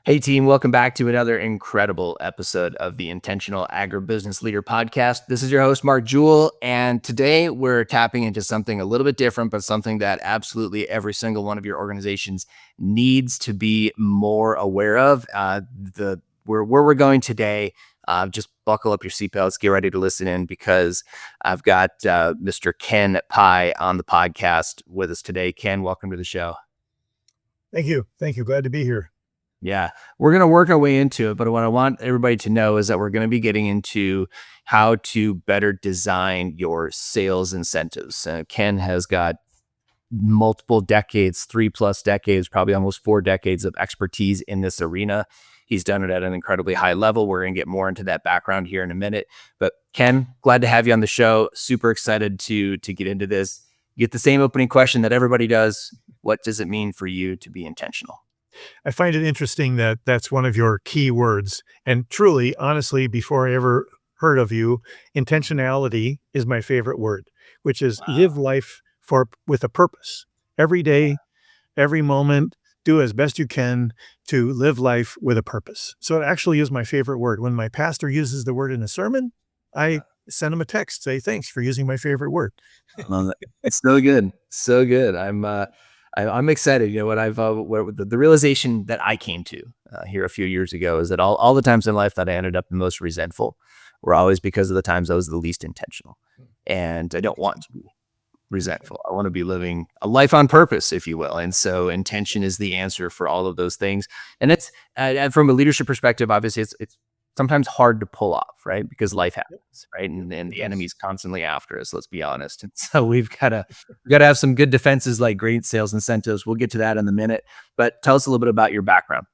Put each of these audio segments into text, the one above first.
Hey team, welcome back to another incredible episode of the Intentional Agribusiness Leader podcast. This is your host, Mark Jewell, and today we're tapping into something a little bit different, but something that absolutely every single one of your organizations needs to be more aware of. Where we're going today, just buckle up your seatbelts, get ready to listen in because I've got Mr. Ken Pieh on the podcast with us today. Ken, welcome to the show. Thank you. Thank you. Glad to be here. Yeah, we're going to work our way into it. But what I want everybody to know is that we're going to be getting into how to better design your sales incentives. Ken has got multiple decades, 3+ decades, probably almost 4 decades of expertise in this arena. He's done it at an incredibly high level. We're going to get more into that background here in a minute. But Ken, glad to have you on the show. Super excited to get into this. Get the same opening question that everybody does. What does it mean for you to be intentional? I find it interesting that that's one of your key words. And truly, honestly, before I ever heard of you, intentionality is my favorite word, which is live Wow. life with a purpose. Every day, every moment, do as best you can to live life with a purpose. So it actually is my favorite word. When my pastor uses the word in a sermon, I send him a text, say, thanks for using my favorite word. Love it. It's so good, so good. I'm excited. You know what the realization that I came to here a few years ago is that all the times in life that I ended up the most resentful were always because of the times I was the least intentional, and I don't want to be resentful. I want to be living a life on purpose, if you will. And so intention is the answer for all of those things. And it's and from a leadership perspective, obviously it's sometimes hard to pull off, right? Because life Yep, happens, right? yep, And it the does. enemy's constantly after us, let's be honest. And so we gotta have some good defenses like great sales incentives. We'll get to that in a minute. But tell us a little bit about your background.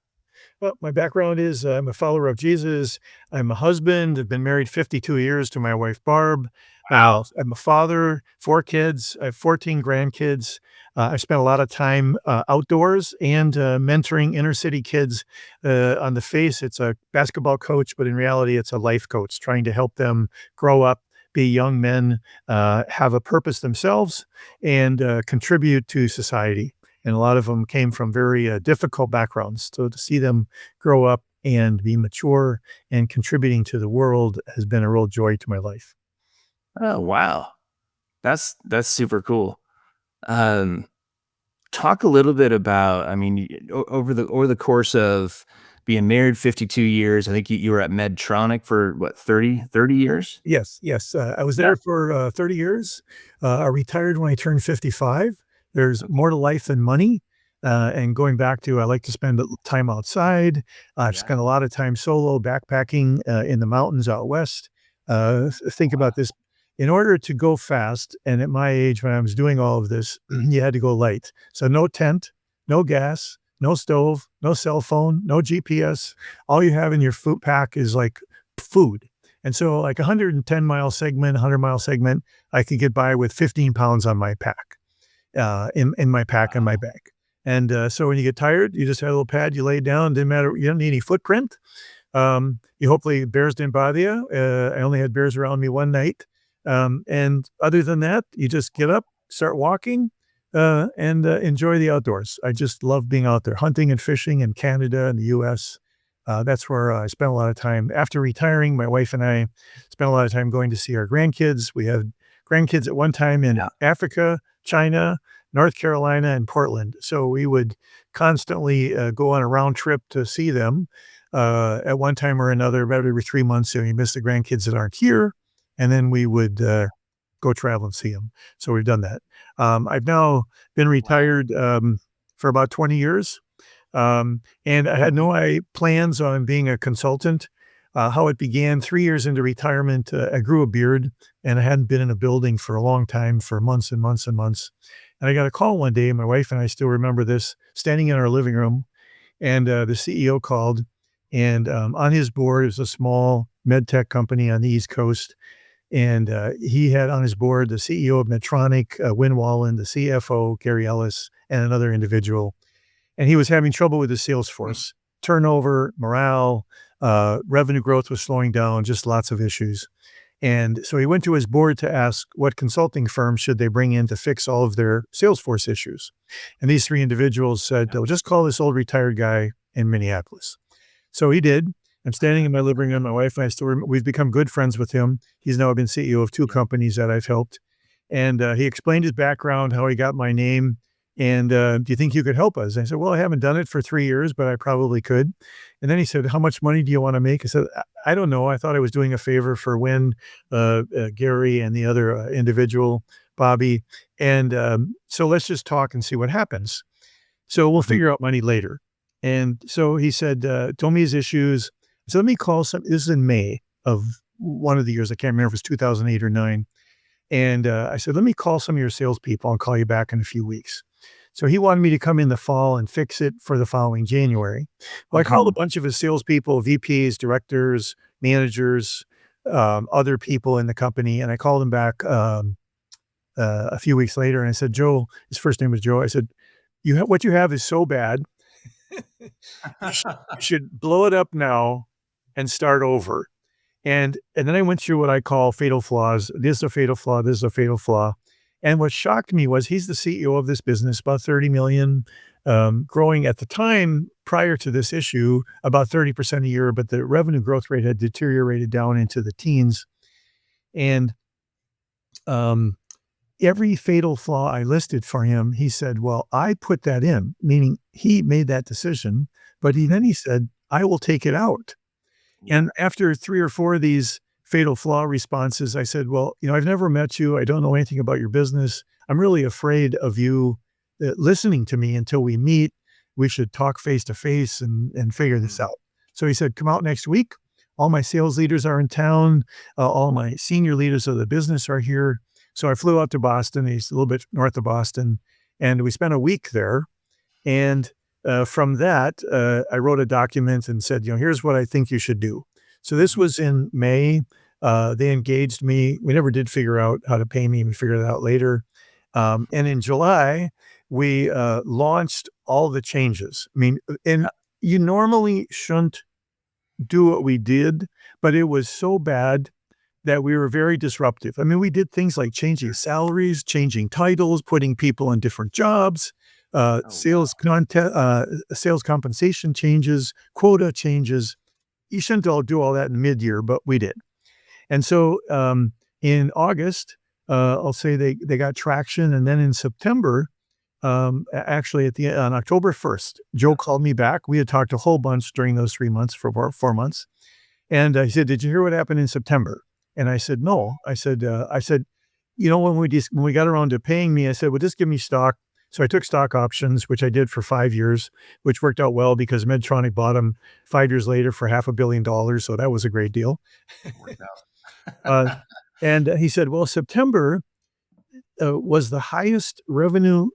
Well, my background is I'm a follower of Jesus. I'm a husband. I've been married 52 years to my wife, Barb. Wow. I'm a father, 4 kids. I have 14 grandkids. I spent a lot of time outdoors and mentoring inner city kids. On the face, it's a basketball coach, but in reality, it's a life coach trying to help them grow up, be young men, have a purpose themselves, and contribute to society. And a lot of them came from very difficult backgrounds. So to see them grow up and be mature and contributing to the world has been a real joy to my life. Oh wow. That's super cool. Um Talk a little bit about, I mean, over the course of being married 52 years, I think you were at Medtronic for what, 30 years? Yes, yes. I was Yeah. there for 30 years. I retired when I turned 55. There's Okay. more to life than money. And going back to, I like to spend time outside. I've Yeah. spent a lot of time solo backpacking in the mountains out west. Think about this. In order to go fast, and at my age when I was doing all of this, you had to go light. So no tent, no gas, no stove, no cell phone, no GPS. All you have in your food pack is like food. And so like a 110-mile segment, 100-mile segment, I could get by with 15 pounds on my pack, in my pack on my Wow. back. And so when you get tired, you just had a little pad, you lay down, didn't matter, you don't need any footprint. You hopefully bears didn't bother you. I only had bears around me one night. And other than that, you just get up, start walking, and enjoy the outdoors. I just love being out there hunting and fishing in Canada and the US. That's where I spent a lot of time. After retiring, my wife and I spent a lot of time going to see our grandkids. We had grandkids at one time in Yeah. Africa, China, North Carolina, and Portland. So we would constantly go on a round trip to see them at one time or another, about every 3 months. So you miss the grandkids that aren't here. And then we would go travel and see them. So we've done that. I've now been Wow. retired for about 20 years. And I had no plans on being a consultant. How it began 3 years into retirement, I grew a beard and I hadn't been in a building for a long time, for months and months and months. And I got a call one day. My wife and I still remember this, standing in our living room, and the CEO called. And on his board is a small med tech company on the East Coast. And he had on his board the CEO of Medtronic, Win Wallen, the CFO, Gary Ellis, and another individual, and he was having trouble with his sales Hmm. force. Turnover, morale, revenue growth was slowing down, just lots of issues. And so he went to his board to ask what consulting firms should they bring in to fix all of their Salesforce issues. And these three individuals said, Yeah. "Well, just call this old retired guy in Minneapolis." So he did. I'm standing in my living room. My wife and I we've become good friends with him. He's now been CEO of two companies that I've helped. And he explained his background, how he got my name. And do you think you could help us? I said, well, I haven't done it for 3 years, but I probably could. And then he said, how much money do you want to make? I said, I don't know. I thought I was doing a favor for Win, Gary, and the other individual, Bobby. And so let's just talk and see what happens. So we'll Mhm. figure out money later. And so he said, told me his issues. So let me call some, this is in May of one of the years. I can't remember if it was 2008 or nine. And I said, let me call some of your salespeople. I'll call you back in a few weeks. So he wanted me to come in the fall and fix it for the following January. Well, I called a Mhm. bunch of his salespeople, VPs, directors, managers, other people in the company, and I called him back a few weeks later, and I said, Joe, his first name was Joe. I said, what you have is so bad. You should blow it up now and start over. And then I went through what I call fatal flaws. This is a fatal flaw. This is a fatal flaw. And what shocked me was he's the CEO of this business, about 30 million, growing at the time prior to this issue about 30% a year, but the revenue growth rate had deteriorated down into the teens. And um, every fatal flaw I listed for him, he said, well, I put that in, meaning he made that decision. But then Mhm. he said, I will take it out. Yeah. And after 3 or 4 of these fatal flaw responses, I said, "Well, I've never met you. I don't know anything about your business. I'm really afraid of you, listening to me until we meet. We should talk face to face and figure this Mhm. out." So he said, "Come out next week. All my sales leaders are in town. All my senior leaders of the business are here." So I flew out to Boston. He's a little bit north of Boston, and we spent a week there. And from that, I wrote a document and said, here's what I think you should do. So this Mhm. was in May. They engaged me. We never did figure out how to pay me. We figured it out later. And in July, we launched all the changes. I mean, and Yeah. you normally shouldn't do what we did, but it was so bad that we were very disruptive. I mean, we did things like changing salaries, changing titles, putting people in different jobs, Oh, wow. sales compensation changes, quota changes. You shouldn't all do all that in mid-year, but we did. And so in August, I'll say they got traction, and then in September, actually on October 1st, Joe called me back. We had talked a whole bunch during those 3 months for 4 months, and I said, "Did you hear what happened in September?" And I said, "No." I said, when we got around to paying me, I said, "Well, just give me stock." So I took stock options, which I did for 5 years, which worked out well because Medtronic bought them 5 years later for $500 million. So that was a great deal. Worked Uh, out. and he said, well, September was the highest revenue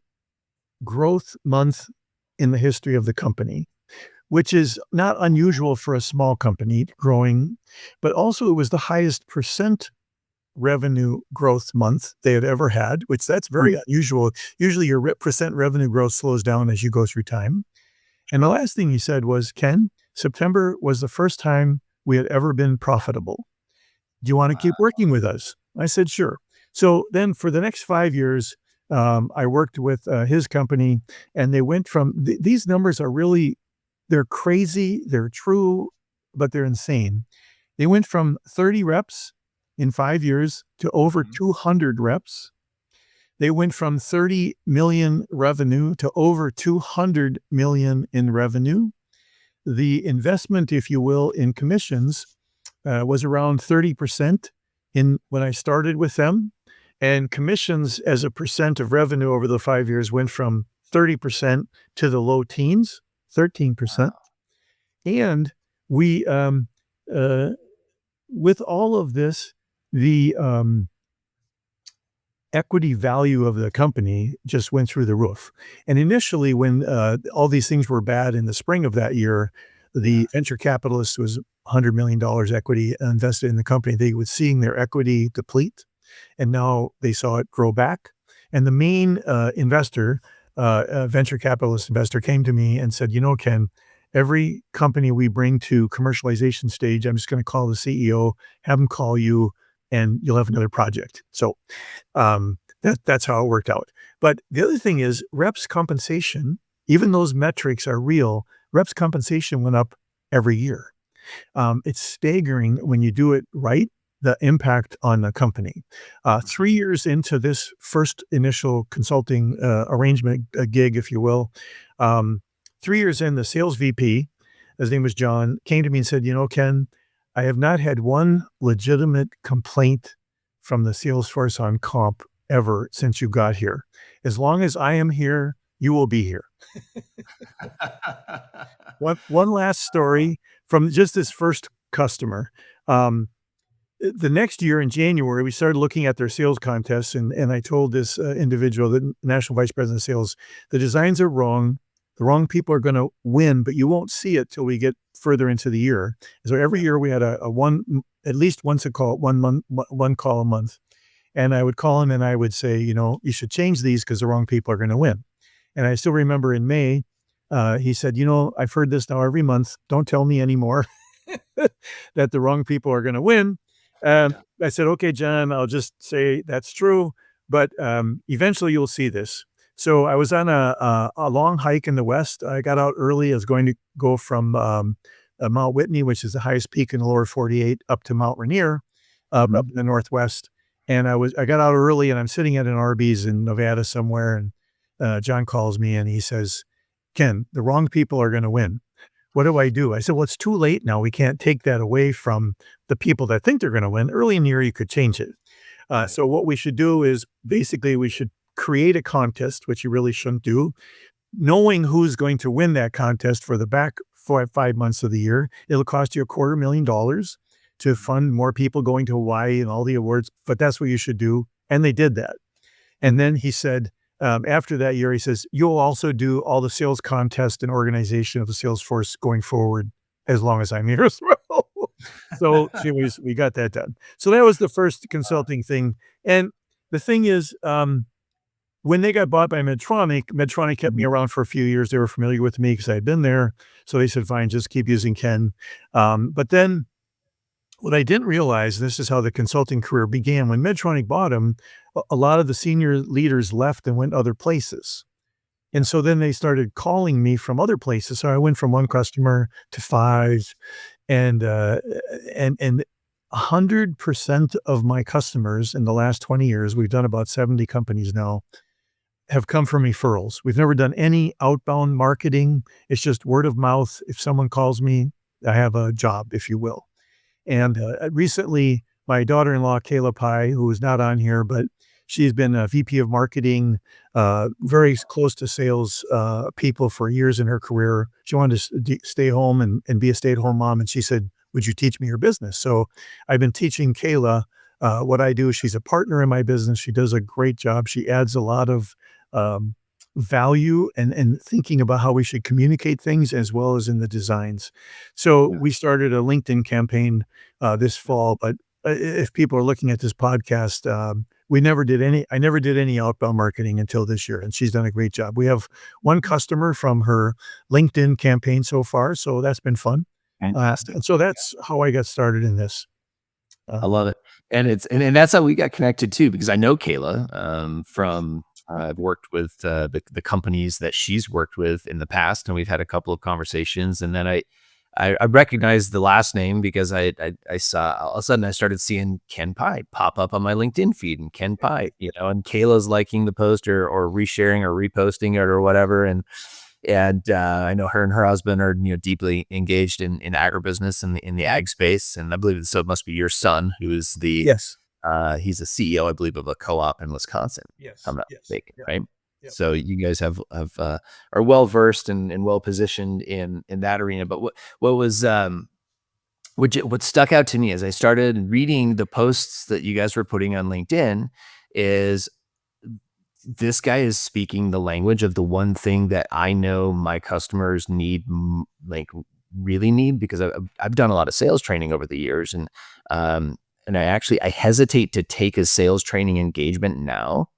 growth month in the history of the company, which is not unusual for a small company growing, but also it was the highest percent revenue growth month they had ever had, which that's very unusual. Usually your percent revenue growth slows down as you go through time. And the last thing he said was, Ken, September was the first time we had ever been profitable. Do you want to keep Wow. working with us? I said, sure. So then for the next 5 years, I worked with his company, and they went from these numbers are really, they're crazy, they're true, but they're insane. They went from 30 reps in 5 years to over Mhm. 200 reps. They went from 30 million revenue to over 200 million in revenue. The investment, if you will, in commissions was around 30% in when I started with them. And commissions as a percent of revenue over the 5 years went from 30% to the low teens, 13%. Wow. And we, uh, with all of this, the equity value of the company just went through the roof. And initially, when all these things were bad in the spring of that year, Yeah. the venture capitalist was $100 million equity invested in the company. They were seeing their equity deplete, and now they saw it grow back. And the main investor, venture capitalist investor, came to me and said, Ken, every company we bring to commercialization stage, I'm just going to call the CEO, have him call you, and you'll have another project. So that's how it worked out. But the other thing is reps compensation, even those metrics are real, reps compensation went up every year. It's staggering when you do it right, the impact on the company. 3 years into this first initial consulting, arrangement, gig, if you will, um, 3 years in, the sales VP, his name was John, came to me and said, "You know, Ken, I have not had one legitimate complaint from the sales force on comp ever since you got here. As long as I am here, you will be here." One last story from just this first customer. Um, the next year in January, we started looking at their sales contests, and I told this, individual, the national vice president of sales, "The designs are wrong. The wrong people are gonna win, but you won't see it till we get further into the year." So every year we had a one at least once a call, 1 month, one call a month, and I would call him and I would say, "You know, you should change these because the wrong people are gonna win." And I still remember in May, he said, "You know, I've heard this now every month. Don't tell me anymore that the wrong people are gonna win." I said, "Okay, John, I'll just say that's true, but, eventually you'll see this." So I was on a long hike in the West. I got out early. I was going to go from, Mount Whitney, which is the highest peak in the lower 48, up to Mount Rainier, up Mhm. in the Northwest. And I got out early, and I'm sitting at an Arby's in Nevada somewhere, and, John calls me and he says, "Ken, the wrong people are gonna win. What do I do?" I said, "Well, it's too late now. We can't take that away from the people that think they're gonna win. Early in the year, you could change it. Right. So what we should do is basically we should create a contest, which you really shouldn't do, knowing who's going to win that contest for the back 5 months of the year. It'll cost you $250,000 to fund more people going to Hawaii and all the awards, but that's what you should do." And they did that. And then he said, after that year, he says, "You'll also do all the sales contest and organization of the sales force going forward as long as I'm here as well." So anyways, we got that done. So that was the first consulting thing. And the thing is, when they got bought by Medtronic, Medtronic kept me Mhm. around for a few years. They were familiar with me because I had been there. So they said, "Fine, just keep using Ken." But then what I didn't realize, this is how the consulting career began. When Medtronic bought him, a lot of the senior leaders left and went other places. And Yeah. so then they started calling me from other places. So I went from one customer to 5, and, and 100% of my customers in the last 20 years, we've done about 70 companies now, have come from referrals. We've never done any outbound marketing. It's just word of mouth. If someone calls me, I have a job, if you will. And, recently, my daughter-in-law, Kayla Pieh, who is not on here, but she's been a VP of marketing, very close to sales, people for years in her career. She wanted to stay home and be a stay-at-home mom, and she said, "Would you teach me your business?" So I've been teaching Kayla, what I do. She's a partner in my business. She does a great job. She adds a lot of, um, value and thinking about how we should communicate things as well as in the designs. So Yeah. we started a LinkedIn campaign this fall. But if people are looking at this podcast, I never did any outbound marketing until this year, and she's done a great job. We have one customer from her LinkedIn campaign so far, so that's been fun. Fantastic. And so that's how I got started in this. I Um, love it. And and that's how we got connected too, because I know Kayla, from I've worked with the companies that she's worked with in the past, and we've had a couple of conversations. And then I recognized the last name because I saw, all of a sudden I started seeing Ken Pieh pop up on my LinkedIn feed, and Ken Pieh, and Kayla's liking the post, or resharing or reposting it or whatever. And I know her and her husband are, deeply engaged in agribusiness and in the ag space. And I believe, so it must be your son who is yes. he's a CEO, I believe, of a co-op in Wisconsin, if I'm Yes. not Yes. mistaken, Yep. right? Yep. So you guys have are well versed and well positioned in that arena. But what was what stuck out to me as I started reading the posts that you guys were putting on LinkedIn is, this guy is speaking the language of the one thing that I know my customers need, like, really need, because I've done a lot of sales training over the years. Um, and I hesitate to take a sales training engagement now.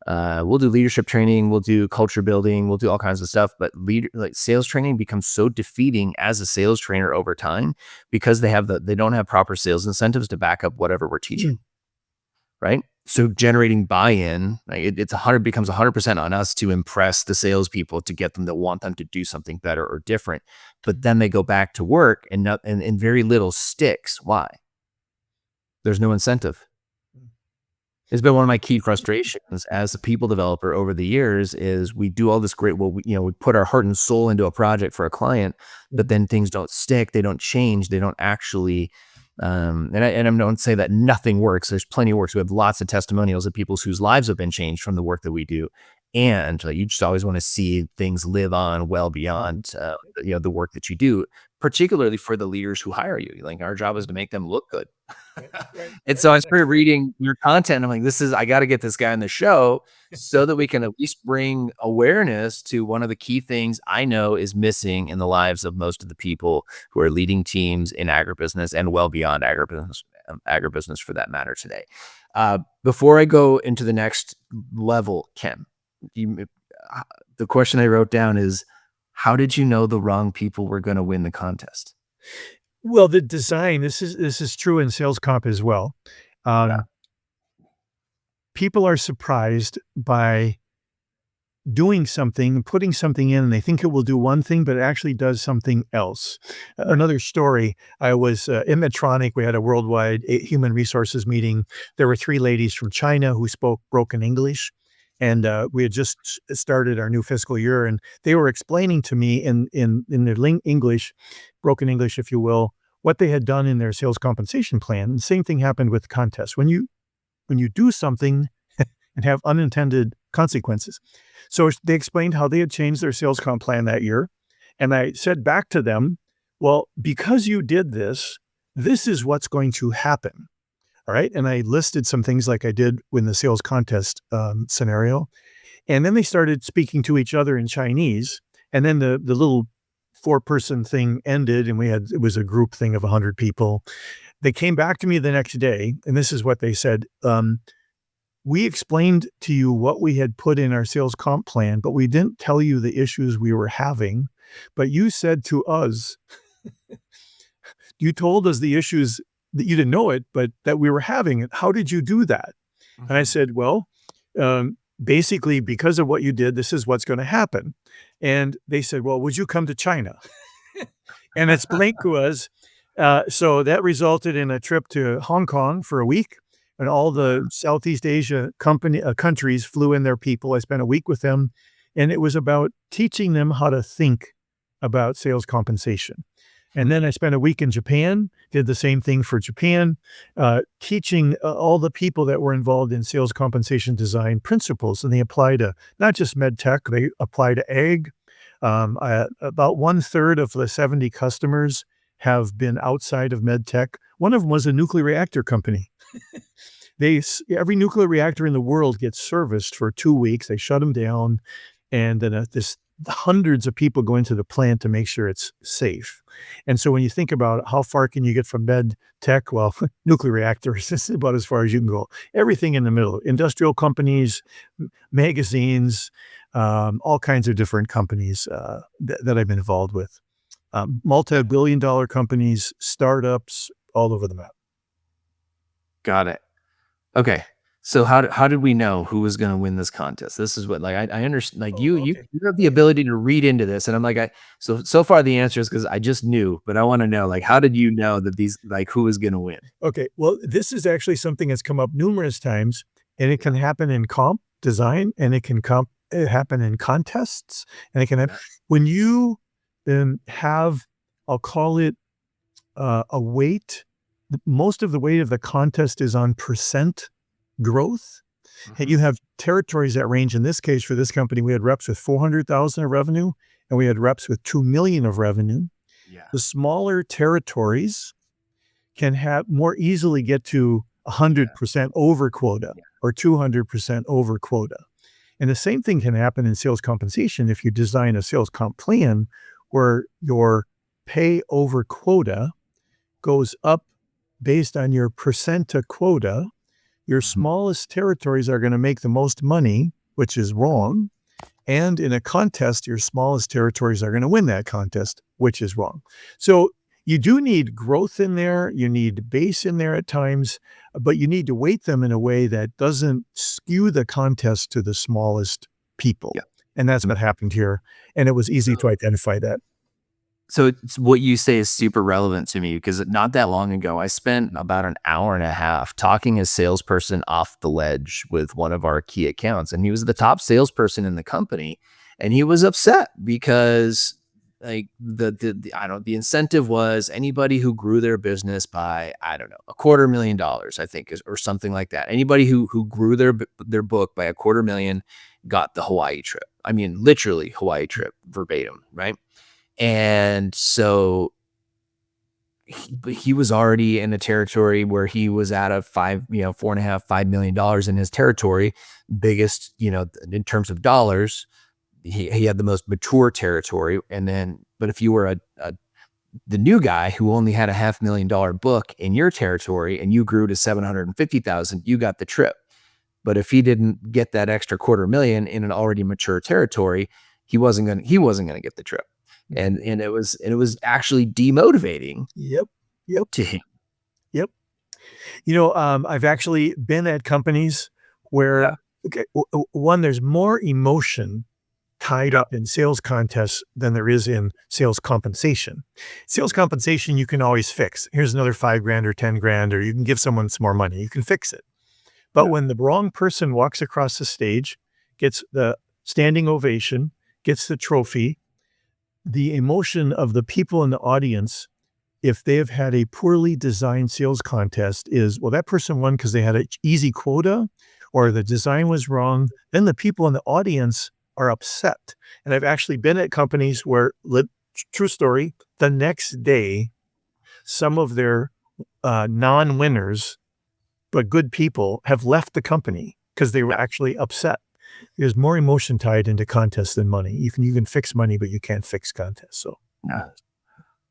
We'll do leadership training, we'll do culture building, we'll do all kinds of stuff, but like sales training becomes so defeating as a sales trainer over time, because they don't have proper sales incentives to back up whatever we're teaching, Mm. right? So generating buy-in, like it's 100 becomes 100% on us to impress the salespeople to get them to want them to do something better or different. But then they go back to work and very little sticks. Why? There's no incentive. It's been one of my key frustrations as a people developer over the years is we do all this great, well, we put our heart and soul into a project for a client, but then things don't stick. They don't change. They don't actually, and I don't say that nothing works. There's plenty of works. We have lots of testimonials of people whose lives have been changed from the work that we do. And you just always want to see things live on well beyond, the work that you do, particularly for the leaders who hire you. Like our job is to make them look good. Right, right, And right. so I started reading your content. And I'm like, I got to get this guy on the show so that we can at least bring awareness to one of the key things I know is missing in the lives of most of the people who are leading teams in agribusiness and well beyond agribusiness for that matter today. Before I go into the next level, Ken, you, the question I wrote down is, how did you know the wrong people were going to win the contest? Well, the design, this is true in sales comp as well. Yeah. Um, People are surprised by doing something, putting something in, and they think it will do one thing, but it actually does something else. Right. Another story, I was in Medtronic. We had a worldwide human resources meeting. There were three ladies from China who spoke broken English. And we had just started our new fiscal year, and they were explaining to me in their English, broken English, if you will, what they had done in their sales compensation plan. And the same thing happened with contests. When you do something and have unintended consequences. So they explained how they had changed their sales comp plan that year. And I said back to them, well, because you did this, this is what's going to happen. All right. And I listed some things like I did in the sales contest scenario. And then they started speaking to each other in Chinese. And then the little four-person thing ended, and it was a group thing of 100 people. They came back to me the next day, and this is what they said. We explained to you what we had put in our sales comp plan, but we didn't tell you the issues we were having. But you said to us, you told us the issues that you didn't know it, but that we were having it. How did you do that? And I Mhm. said, well, basically, because of what you did, this is what's going to happen. And they said, well, would you come to China? And explained to us. So that resulted in a trip to Hong Kong for a week, and all the Southeast Asia countries flew in their people. I spent a week with them, and it was about teaching them how to think about sales compensation. And then I spent a week in Japan, did the same thing for Japan, teaching all the people that were involved in sales compensation design principles. And they apply to not just med tech, they apply to ag. About one third of the 70 customers have been outside of med tech. One of them was a nuclear reactor company. Every nuclear reactor in the world gets serviced for 2 weeks. They shut them down, and then this hundreds of people go into the plant to make sure it's safe. And so when you think about how far can you get from med tech, well, nuclear reactors is about as far as you can go. Everything in the middle, industrial companies, magazines, all kinds of different companies that I've been involved with. Multi-billion-dollar companies, startups, all over the map. Got it. Okay. So how did we know who was going to win this contest? This is what, like, I understand, like Oh, you okay. you have the ability to read into this, and I'm like, so far the answer is because I just knew, but I want to know, like, how did you know that these, like, who was going to win? Okay. Well, this is actually something that's come up numerous times, and it can happen in comp design, and it happen in contests, and it can happen Yeah. when you have, I'll call it a weight. Most of the weight of the contest is on percent growth. And Hmm. you have territories that range. In this case, for this company, we had reps with 400,000 of revenue, and we had reps with 2 million of revenue. Yeah. The smaller territories can have more easily get to Yeah. 100% over quota Yeah. or 200% over quota. And the same thing can happen in sales compensation if you design a sales comp plan where your pay over quota goes up based on your percent to quota. Your Mhm. smallest territories are going to make the most money, which is wrong. And in a contest, your smallest territories are going to win that contest, which is wrong. So You do need growth in there, you need base in there at times, but you need to weight them in a way that doesn't skew the contest to the smallest people, Yeah. and that's what happened here, and it was easy to identify that. So it's what you say is super relevant to me because not that long ago, I spent about an hour and a half talking a salesperson off the ledge with one of our key accounts. And he was the top salesperson in the company. And he was upset because like I don't the incentive was anybody who grew their business by, I don't know, $250,000, I think, or something like that. Anybody who grew their book by 250,000 got the Hawaii trip. I mean, literally Hawaii trip verbatim, right? And so but he was already in a territory where he was at a five, four and a half, $5 million in his territory, biggest, in terms of dollars. He had the most mature territory. And then, but if you were the new guy who only had a $500,000 book in your territory and you grew to 750,000, you got the trip. But if he didn't get that extra 250,000 in an already mature territory, he wasn't gonna get the trip. And it was actually demotivating Yep, yep, to him. yep. I've actually been at companies Yeah. where, okay, one, there's more emotion tied Yeah. up in sales contests than there is in sales compensation. Sales compensation you can always fix. Here's another 5 grand or 10 grand, or you can give someone some more money. You can fix it. But Yeah. when the wrong person walks across the stage, gets the standing ovation, gets the trophy, the emotion of the people in the audience, if they have had a poorly designed sales contest, is, well, that person won because they had an easy quota or the design was wrong. Then the people in the audience are upset. And I've actually been at companies where, true story, the next day, some of their non-winners, but good people, have left the company because they were Yeah. actually upset. There's more emotion tied into contests than money. You can fix money, but you can't fix contests. So, Yeah.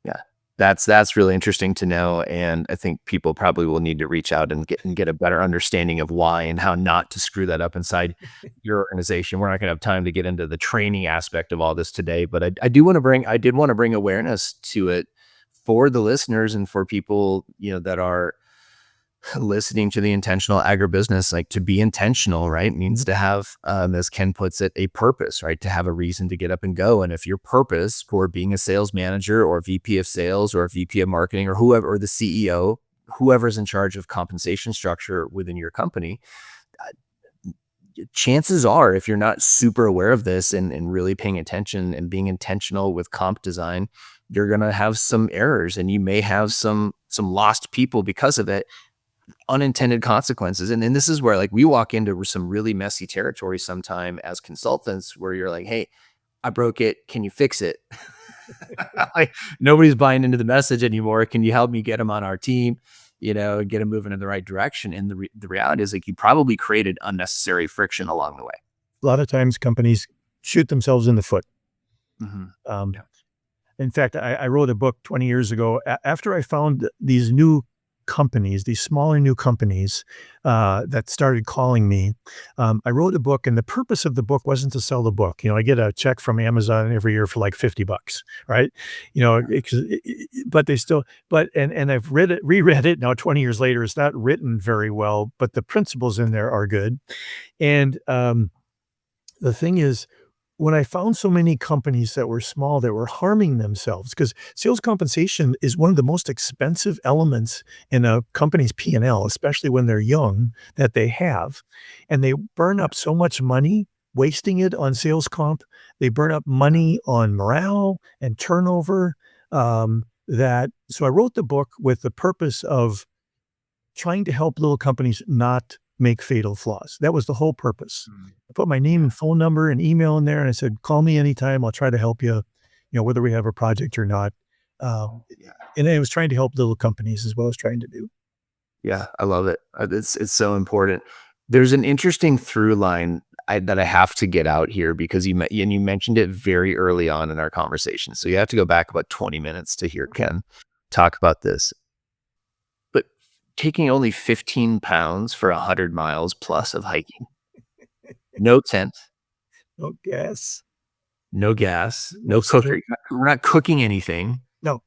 Yeah. That's really interesting to know, and I think people probably will need to reach out and get a better understanding of why and how not to screw that up inside your organization. We're not gonna have time to get into the training aspect of all this today, but I did wanna bring awareness to it for the listeners and for people, that are listening to the intentional agribusiness. Like, to be intentional, right, means mhm. to have, as Ken puts it, a purpose, right? To have a reason to get up and go. And if your purpose for being a sales manager or VP of sales or VP of marketing or whoever, or the CEO, whoever's in charge of compensation structure within your company, chances are, if you're not super aware of this and really paying attention and being intentional with comp design, you're going to have some errors and you may have some lost people because of it, unintended consequences. And then this is where, like, we walk into some really messy territory sometime as consultants where you're like, hey, I broke it. Can you fix it? Like, nobody's buying into the message anymore. Can you help me get them on our team? Get them moving in the right direction. And the reality is, like, you probably created unnecessary friction along the way. A lot of times companies shoot themselves in the foot. Hmm. Um, Yeah. In fact, I wrote a book 20 years ago after I found these new companies, these smaller new companies that started calling me. I wrote a book, and the purpose of the book wasn't to sell the book. I get a check from Amazon every year for like $50, right? But they still, and I've read it, reread it now 20 years later. It's not written very well, but the principles in there are good. And the thing is, when I found so many companies that were small that were harming themselves, because sales compensation is one of the most expensive elements in a company's P&L, especially when they're young, that they have. And they burn up so much money wasting it on sales comp. They burn up money on morale and turnover. So I wrote the book with the purpose of trying to help little companies not make fatal flaws. That was the whole purpose. Mm. I put my name Yeah. and phone number and email in there, and I said, "Call me anytime. I'll try to help you, whether we have a project or not." Yeah. And I was trying to help little companies as well as trying to do. Yeah, I love it. It's so important. There's an interesting through line that I have to get out here because you mentioned it very early on in our conversation. So you have to go back about 20 minutes to hear Ken talk about this. But taking only 15 pounds for 100 miles plus of hiking, no tent, Oh, yes. no gas, No no sweat. cooking. We're not cooking anything. No.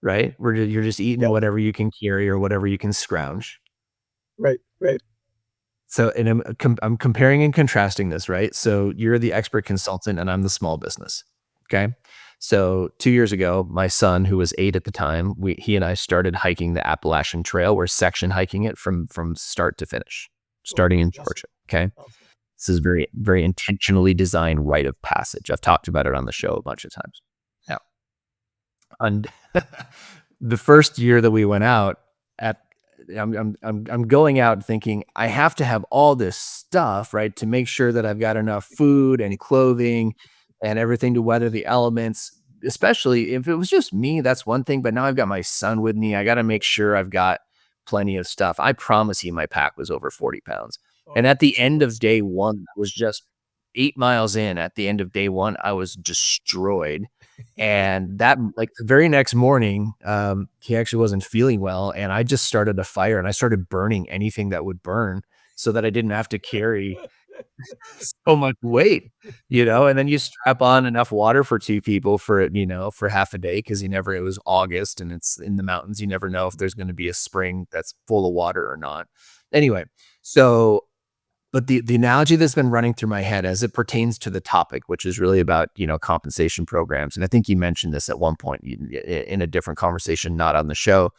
right? You're just eating Yep. whatever you can carry or whatever you can scrounge. Right. Right. So, and I'm comparing and contrasting this, right? So you're the expert consultant and I'm the small business. Okay. So 2 years ago, my son, who was 8 at the time, he and I started hiking the Appalachian Trail. We're section hiking it from start to finish, Oh, starting in awesome. Georgia. Okay. Awesome. This is very, very intentionally designed rite of passage. I've talked about it on the show a bunch of times. Now, on the first year that we went out at I'm going out thinking I have to have all this stuff, right, to make sure that I've got enough food and clothing and everything to weather the elements. Especially if it was just me, that's one thing. But now I've got my son with me. I got to make sure I've got plenty of stuff. I promise you, my pack was over 40 pounds. And Oh, at the end of geez. day one, I was just 8 miles in. At the end of day one, I was destroyed. And that like, the very next morning, he actually wasn't feeling well, and I just started a fire, and I started burning anything that would burn so that I didn't have to carry so much weight, and then you strap on enough water for 2 people for half a day because it was August, and it's in the mountains, you never know if there's gonna be a spring that's full of water or not. Anyway, so but the analogy that's been running through my head as it pertains to the topic, which is really about, compensation programs, and I think you mentioned this at one point in a different conversation, not on the show,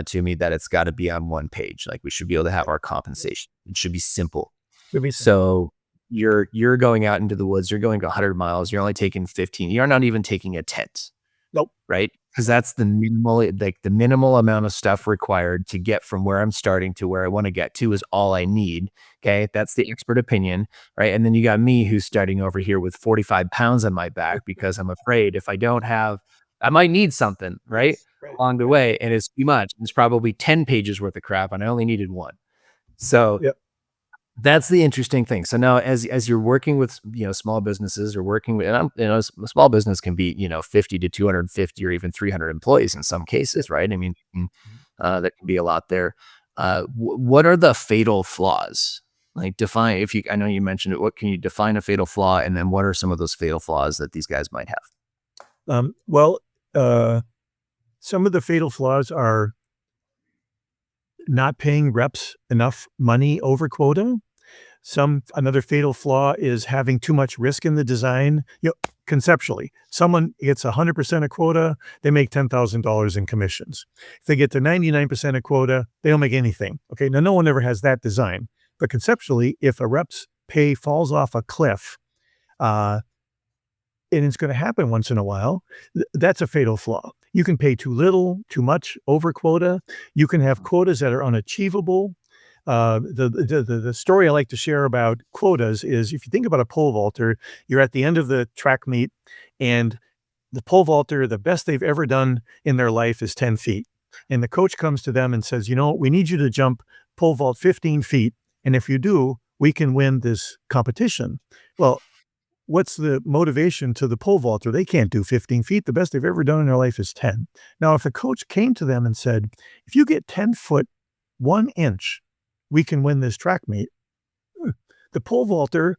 to me, that it's got to be on one page. Like we should be able to have Right. our Right. compensation. It should be simple. Should be simple. So you're going out into the woods. You're going 100 miles. You're only taking 15. You're not even taking a tent. Nope. Right? Because Nope. that's the minimal amount of stuff required to get from where I'm starting to where I wanna get to is all I need, okay? That's the expert opinion, right? And then you got me who's starting over here with 45 pounds on my back because I'm afraid if I don't have I might need something, right, Yes. Right. along the Right. way, and it's too much. It's probably 10 pages worth of crap, and I only needed 1. So Yep. that's the interesting thing. So now as you're working with, small businesses or working with and a small business can be, 50 to 250 or even 300 employees in some Yep. cases, right? I mean, Mhm. that can be a lot there. What are the fatal flaws? Like define if you I know you mentioned it. What can you define a fatal flaw? And then what are some of those fatal flaws that these guys might have? Well, uh, some of the fatal flaws are not paying reps enough money over quota. Another fatal flaw is having too much risk in the design. Conceptually, someone gets 100% of quota, they make $10,000 in commissions. If they get to 99% of quota, they don't make anything. Okay, now no one ever has that design, but conceptually, if a rep's pay falls off a cliff, uh, and it's going to happen once in a while, that's a fatal flaw. You can pay too little, too much over quota. You can have quotas that are unachievable. The story I like to share about quotas is if you think about a pole vaulter, you're at the end of the track meet, and the pole vaulter, the best they've ever done in their life is 10 feet. And the coach comes to them and says, we need you to jump pole vault 15 feet. And if you do, we can win this competition. Well, what's the motivation to the pole vaulter? They can't do 15 feet. The best they've ever done in their life is 10. Now, if the coach came to them and said, if you get 10 foot 1 inch, we can win this track meet. The pole vaulter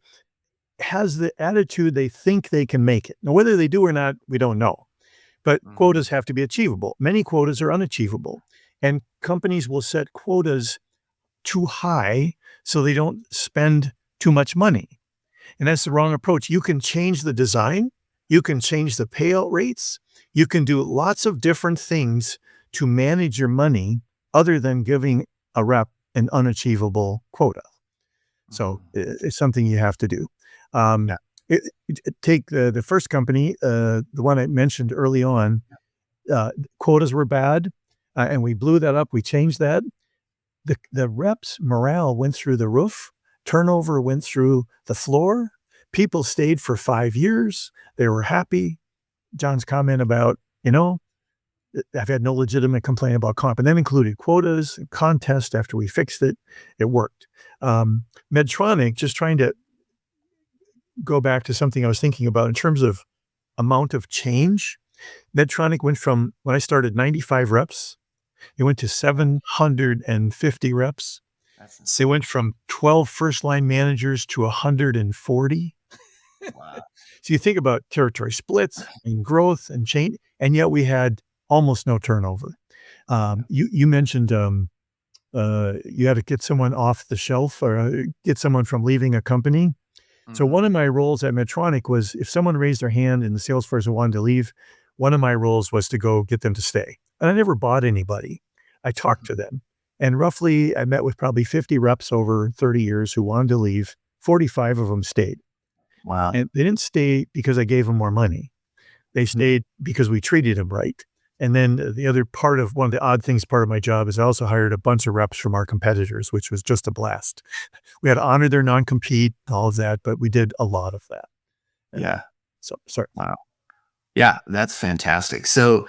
has the attitude they think they can make it. Now, whether they do or not, we don't know. But Mhm. quotas have to be achievable. Many quotas are unachievable. And companies will set quotas too high so they don't spend too much money. And that's the wrong approach. You can change the design, you can change the payout rates, you can do lots of different things to manage your money other than giving a rep an unachievable quota. So Mhm. it's something you have to do. Um, Yeah. take the first company, the one I mentioned early on, quotas were bad, and we blew that up. We changed that. The reps' morale went through the roof, turnover went through the floor, people stayed for 5 years, they were happy. John's comment about, I've had no legitimate complaint about comp, and that included quotas, contest after we fixed it, it worked. Medtronic, just trying to go back to something I was thinking about in terms of amount of change, Medtronic went from, when I started, 95 reps, it went to Wow, 750 reps. that's They insane. went from 12 first line managers to 140. Wow. So you think about territory splits and growth and change, and yet we had almost no turnover. You mentioned you had to get someone off the shelf or get someone from leaving a company. So Mhm. one of my roles at Medtronic was if someone raised their hand and the salesperson wanted to leave, one of my roles was to go get them to stay. And I never bought anybody. I talked Mhm. to them. And roughly, I met with probably 50 reps over 30 years who wanted to leave. 45 of them stayed. Wow. And they didn't stay because I gave them more money. They Mhm. stayed because we treated them right. And then the other part of one of the odd things part of my job is I also hired a bunch of reps from our competitors, which was just a blast. We had to honor their non-compete, all of that, but we did a lot of that. And Yeah. so sorry. Wow. Yeah, that's fantastic. So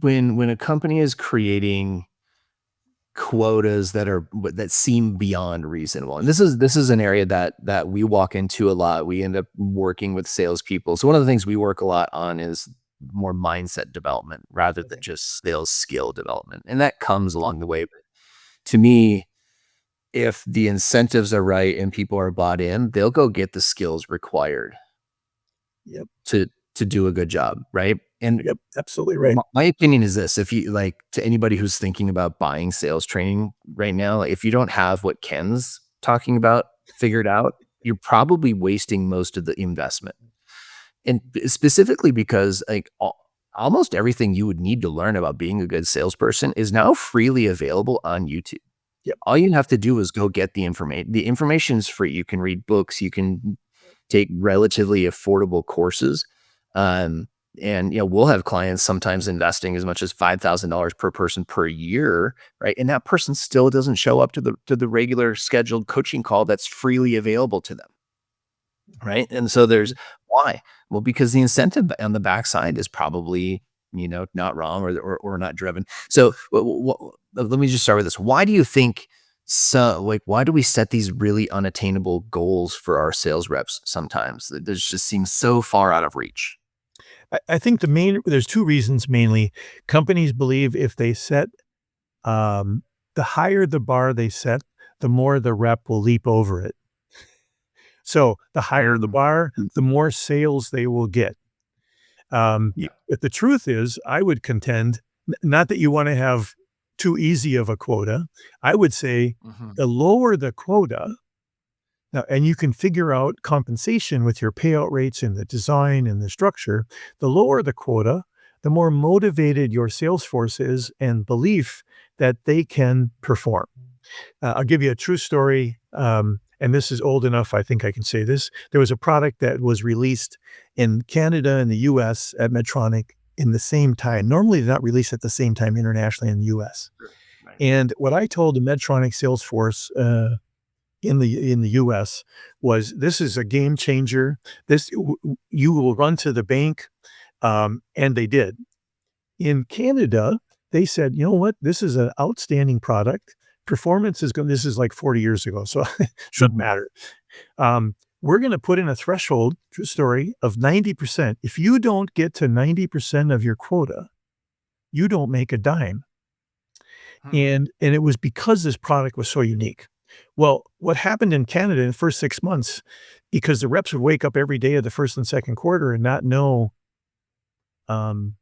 when a company is creating quotas that seem beyond reasonable, and this is an area that we walk into a lot. We end up working with salespeople. So one of the things we work a lot on is more mindset development rather than Okay. just sales skill development, and that comes along the way. But to me, if the incentives are right and people are bought in, they'll go get the skills required Yep. to to do a good job, right? And Yep. Absolutely right. my opinion is this: if you like, to anybody who's thinking about buying sales training right now, if you don't have what Ken's talking about figured out, you're probably wasting most of the investment. And specifically because like almost everything you would need to learn about being a good salesperson is now freely available on YouTube. Yep. All you have to do is go get the information. The information is free. You can read books, you can take relatively affordable courses. Um, and we'll have clients sometimes investing as much as $5,000 per person per year, right? And that person still doesn't show up to the regular scheduled coaching call that's freely available to them. Right. And so there's why? Well, because the incentive on the backside is probably, not wrong or not driven. So let me just start with this. Why do you think why do we set these really unattainable goals for our sales reps sometimes? That just seems so far out of reach. I think there's two reasons mainly. Companies believe if they set the higher the bar they set, the more the rep will leap over it. So the higher the Mm, bar, the more sales they will get. yeah. But the truth is, I would contend, not that you want to have too easy of a quota. I would say Mhm. the lower the quota, now, and you can figure out compensation with your payout rates and the design and the structure. The lower the quota, the more motivated your sales force is and belief that they can perform. I'll give you a true story, and this is old enough, I think I can say this. There was a product that was released in Canada and the US at Medtronic in the same time. Normally, they're not released at the same time internationally in the US. Sure. Right. And what I told the Medtronic sales force in the US was, "This is a game changer. You will run to the bank," and they did. In Canada, they said, "You know what? This is an outstanding product. Performance is going." This is like 40 years ago, so shouldn't Mhm. matter. We're gonna put in a threshold, true story, of 90%. If you don't get to 90% of your quota, you don't make a dime. Hmm. And it was because this product was so unique. Well, what happened in Canada in the first 6 months, because the reps would wake up every day of the first and second quarter and not know, um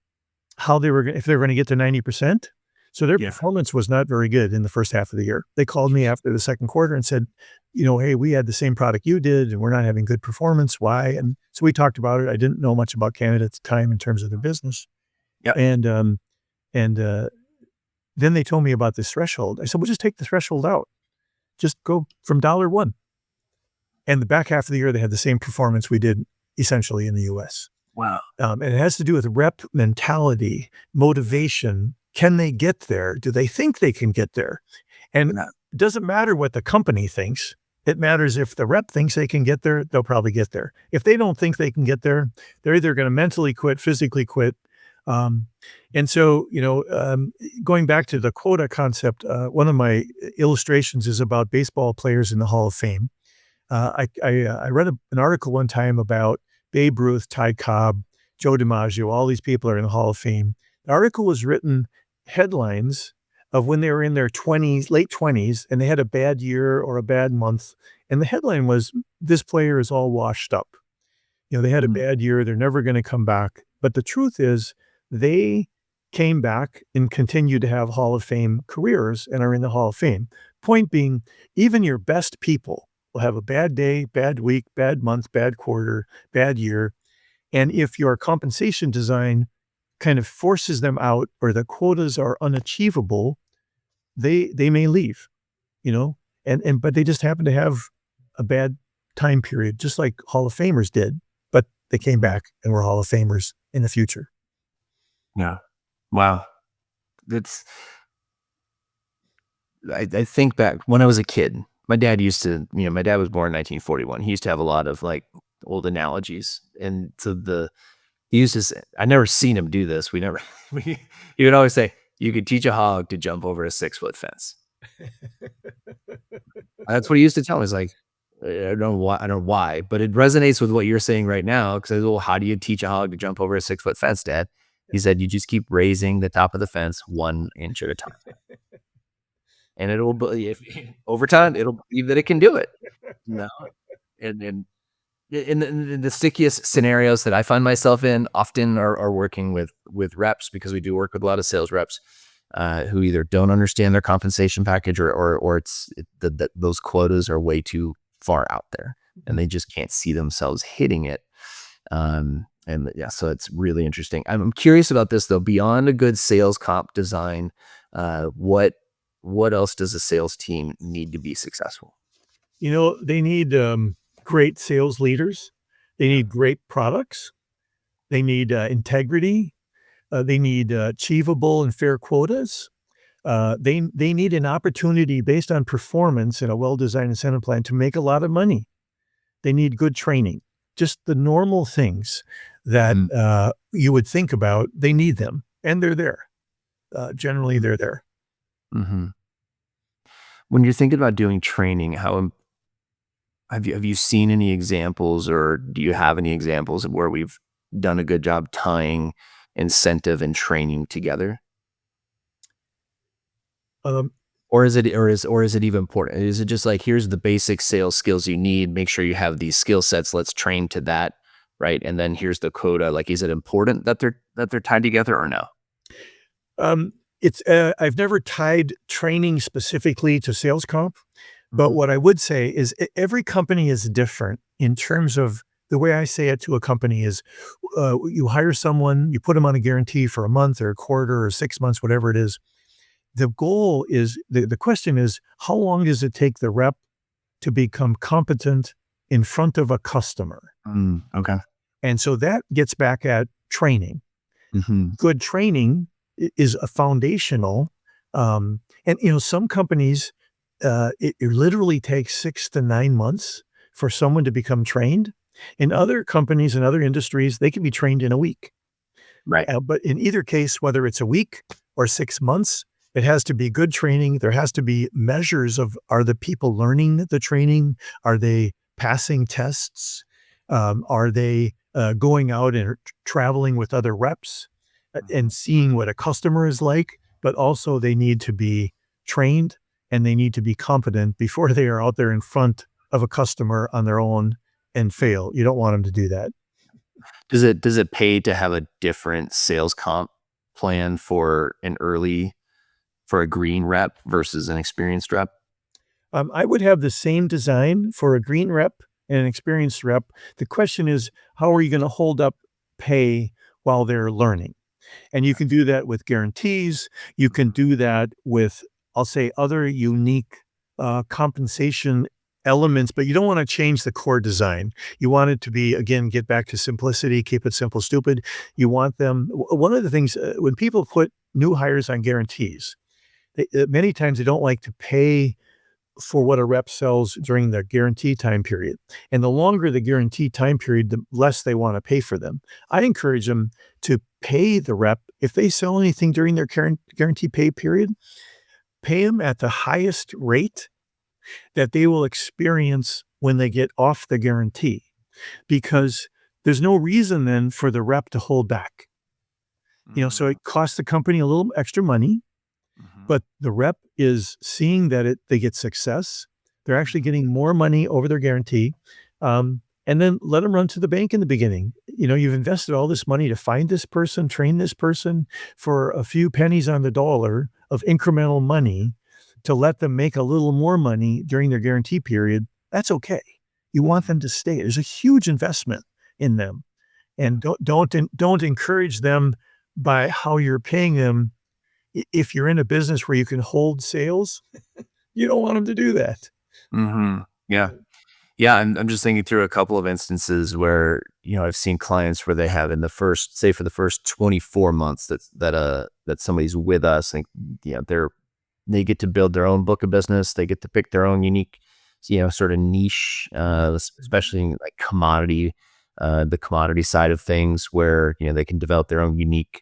how they were if they were gonna get to 90%. So their Yeah. performance was not very good in the first half of the year. They called me after the second quarter and said, "Hey, we had the same product you did, and we're not having good performance. Why?" And so we talked about it. I didn't know much about Canada at the time in terms of their business. Yep. And, and, then they told me about this threshold. I said, "Well, just take the threshold out. Just go from $1." And the back half of the year, they had the same performance we did essentially in the US. Wow. And it has to do with rep mentality, motivation. Can they get there? Do they think they can get there? And Yeah. it doesn't matter what the company thinks. It matters if the rep thinks they can get there, they'll probably get there. If they don't think they can get there, they're either going to mentally quit, physically quit. Um, and so, going back to the quota concept, one of my illustrations is about baseball players in the Hall of Fame. I read an article one time about Babe Ruth, Ty Cobb, Joe DiMaggio. All these people are in the Hall of Fame. The article was written headlines of when they were in their 20s, late 20s, and they had a bad year or a bad month. And the headline was, "This player is all washed up." They had a Mm. bad year. They're never going to come back. But the truth is, They came back and continued to have Hall of Fame careers and are in the Hall of Fame. Point being, even your best people will have a bad day, bad week, bad month, bad quarter, bad year. And if your compensation design kind of forces them out or the quotas are unachievable, they may leave, you know, and but they just happen to have a bad time period, just like Hall of Famers did, but they came Mhm. back and were Hall of Famers in the future. Yeah. Wow. That's I think back when I was a kid, my dad used to, my dad was born in 1941. He used to have a lot of like old analogies. And so he used to say, I never seen him do this. We never, he would always say, you could teach a hog to jump over a 6 foot fence. That's what he used to tell me. He's like, I don't know why, but it resonates with what you're saying right now. Cause I was, well, how do you teach a hog to jump over a 6 foot fence, Dad? He said, you just keep raising the top of the fence 1 inch at a time. And it'll be if over time, it'll believe that it can do it. No, and in the stickiest scenarios that I find myself in often are working with reps because we do work with a lot of sales reps, who either don't understand their compensation package or those quotas are way too far out there, and they just can't see themselves hitting it. And yeah, so it's really interesting. I'm curious about this though. Beyond a good sales comp design, what else does a sales team need to be successful? They need great sales leaders. They Yeah. need great products. They need integrity. They need achievable and fair quotas. They need an opportunity based on performance and a well-designed incentive plan to make a lot of money. They need good training. Just the normal things that Mhm. you would think about, they need them, and they're there. Generally, they're there. Mhm. When you're thinking about doing training, have you seen any examples, or do you have any examples of where we've done a good job tying incentive and training together? Um, Or is it even important? Is it just like, here's the basic sales skills you need, make sure you have these skill sets, let's train to that, right? And then here's the quota. Like, is it important that they're tied together or no? um, I've never tied training specifically to sales comp, but Mhm. what I would say is every company is different in terms of the way I say it to a company is you hire someone, you put them on a guarantee for a month or a quarter or 6 months, whatever it is. The goal is the question is, how long does it take the rep to become competent in front of a customer? Okay. And so that gets back at training. Mhm. Good training is a foundational, and some companies, it literally takes 6 to 9 months for someone to become trained. In other companies and other industries, they can be trained in a week. Right. But in either case, whether it's a week or 6 months, it has to be good training. There has to be measures of, are the people learning the training? Are they passing tests? Are they going out and traveling with other reps and Mhm. seeing what a customer is like? But also, they need to be trained and they need to be competent before they are out there in front of a customer on their own and fail. You don't want them to do that. Does it pay to have a different sales comp plan for a green rep versus an experienced rep? I would have the same design for a green rep and an experienced rep. The question is, how are you going to hold up pay while they're learning? And you can do that with guarantees. You can Mhm. do that with, I'll say, other unique compensation elements, but you don't want to change the core design. You want it to be, again, get back to simplicity, keep it simple, stupid. You want them, one of the things, when people put new hires on guarantees, many times they don't like to pay for what a rep sells during the guarantee time period. And the longer the guarantee time period, the less they want to pay for them. I encourage them to pay the rep if they sell anything during their guarantee pay period, pay them at the highest rate that they will experience when they get off the guarantee, because there's no reason then for the rep to hold back. So Mm, it costs the company a little extra money, mhm, but the rep is seeing that they get success. They're actually mhm. getting more money over their guarantee. and then let them run to the bank in the beginning. You've invested all this money to find this person, train this person for a few pennies on the dollar of incremental money to let them make a little more money during their guarantee period. That's okay. You want them to stay. There's a huge investment in them, and don't encourage them by how you're paying them. If you're in a business where you can hold sales, you don't want them to do that. Yeah. Yeah, I'm just thinking through a couple of instances where, I've seen clients where they have in the first, say for the first 24 months that somebody's with us, and they get to build their own book of business. They get to pick their own unique, sort of niche, especially in, like the commodity side of things, where they can develop their own unique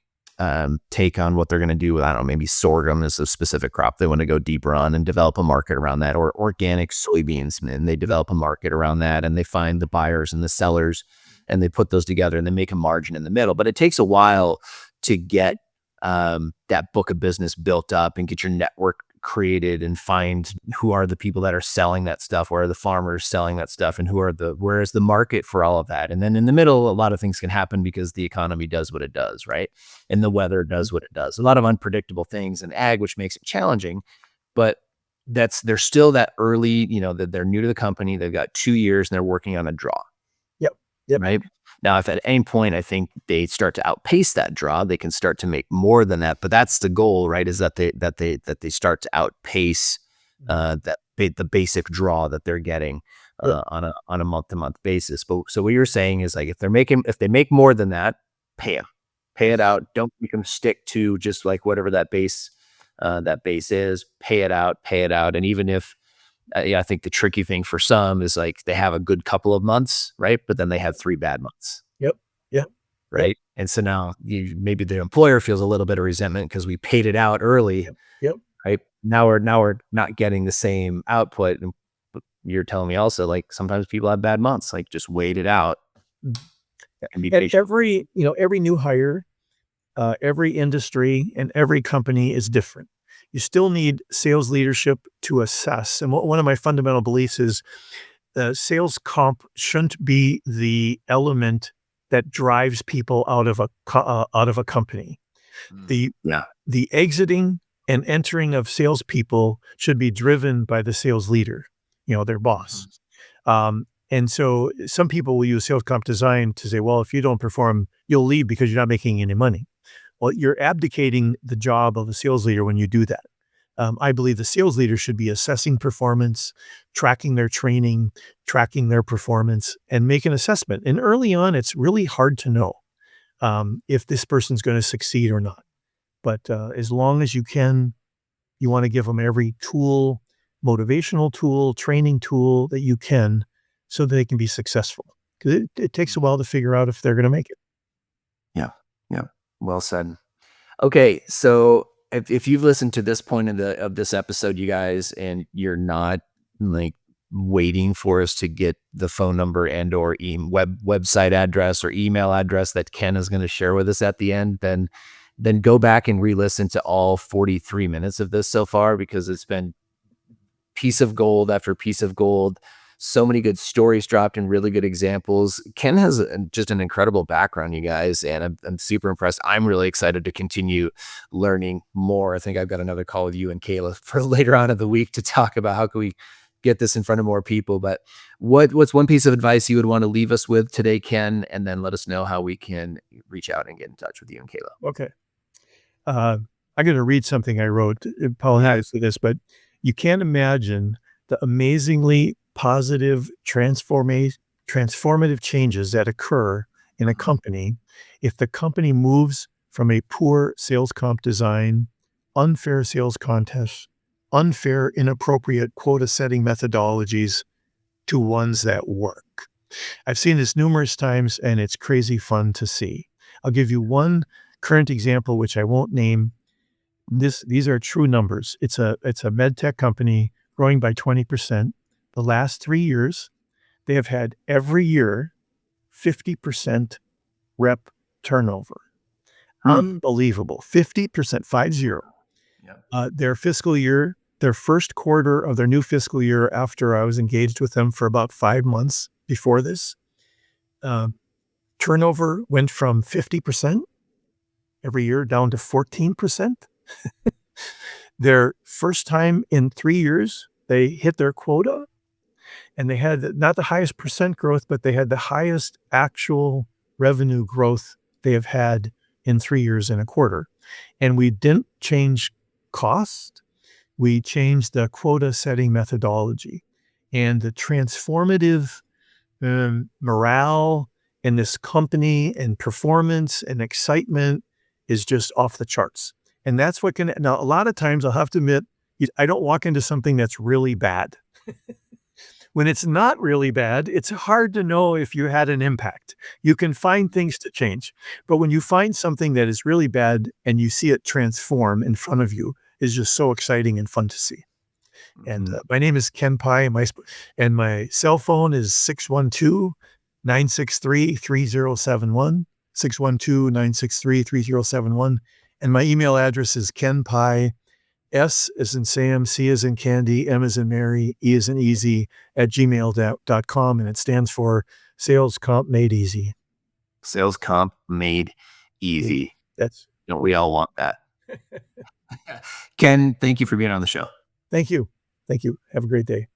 take on what they're going to do with, I don't know, maybe sorghum is a specific crop they want to go deeper on and develop a market around that, or organic soybeans, and they develop a market around that, and they find the buyers and the sellers, and they put those together and they make a margin in the middle. But it takes a while to get that book of business built up and get your network created and find who are the people that are selling that stuff, where are the farmers selling that stuff, and where is the market for all of that. And then in the middle, a lot of things can happen because the economy does what it does, right? And the weather does what it does. A lot of unpredictable things in ag, which makes it challenging. But they're still that early, that they're new to the company. They've got 2 years and they're working on a draw. Yep. Yep. Right. Now, if at any point I think they start to outpace that draw, they can start to make more than that. But that's the goal, right? Is that they start to outpace the basic draw that they're getting Yep. on a month to month basis. But so what you're saying is, like, if they make more than that, pay it out. Don't make them stick to just like whatever that base is. Pay it out. And even if yeah, I think the tricky thing for some is, like, they have a good couple of months, right? But then they have 3 bad months, Yep. Yep. Yep. right? And so now maybe the employer feels a little bit of resentment because we paid it out early, Yep. Yep. right? Now we're not getting the same output. And you're telling me also, like, sometimes people have bad months, like, just wait it out Mhm. and be And patient. every new hire, every industry and every company is different. You still need sales leadership to assess. And one of my fundamental beliefs is sales comp shouldn't be the element that drives people out of a company. The Yeah. the exiting and entering of salespeople should be driven by the sales leader, their boss. Mhm. And so some people will use sales comp design to say, well, if you don't perform, you'll leave because you're not making any money. Well, you're abdicating the job of a sales leader when you do that. I believe the sales leader should be assessing performance, tracking their training, tracking their performance, and make an assessment. And early on, it's really hard to know if this person's going to succeed or not. But as long as you can, you want to give them every tool, motivational tool, training tool that you can so that they can be successful. Because it takes a while to figure out if they're going to make it. Yeah. Yeah. Well said. Okay, so if you've listened to this point of this episode, you guys, and you're not, like, waiting for us to get the phone number and or website address or email address that Ken is going to share with us at the end, then go back and re-listen to all 43 minutes of this so far, because it's been piece of gold after piece of gold. So many good stories dropped and really good examples. Ken has just an incredible background, you guys, and I'm super impressed. I'm really excited to continue learning more. I think I've got another call with you and Kayla for later on in the week to talk about how can we get this in front of more people. But what's one piece of advice you would want to leave us with today, Ken? And then let us know how we can reach out and get in touch with you and Kayla. Okay. Uh, I'm going to read something I wrote. Yeah. Apologize for this, but you can't imagine the amazingly positive transformative changes that occur in a company if the company moves from a poor sales comp design, unfair sales contests, unfair, inappropriate quota setting methodologies to ones that work. I've seen this numerous times and it's crazy fun to see. I'll give you one current example, which I won't name. These are true numbers. It's a med tech company growing by 20%. The last 3 years, they have had every year 50% rep turnover. Hmm. Unbelievable. 50%, 50. Yeah. Their first quarter of their new fiscal year after I was engaged with them for about 5 months before this, Turnover went from 50% every year down to 14%. Their first time in 3 years, they hit their quota, and they had not the highest percent growth, but they had the highest actual revenue growth they have had in 3 years and a quarter. And we didn't change cost, we changed the quota setting methodology. And the transformative morale in this company and performance and excitement is just off the charts. And that's what can now, a lot of times I'll have to admit, I don't walk into something that's really bad. When it's not really bad, it's hard to know if you had an impact. You can find things to change. But when you find something that is really bad and you see it transform in front of you, is just so exciting and fun to see. And my name is Ken Pieh, and my cell phone is 612-963-3071, 612-963-3071. And my email address is kenpieh, S as in Sam, C as in Candy, M as in Mary, E as in Easy, @gmail.com. And it stands for Sales Comp Made Easy. Sales comp made easy. That's Don't we all want that? Ken, thank you for being on the show. Thank you. Thank you. Have a great day.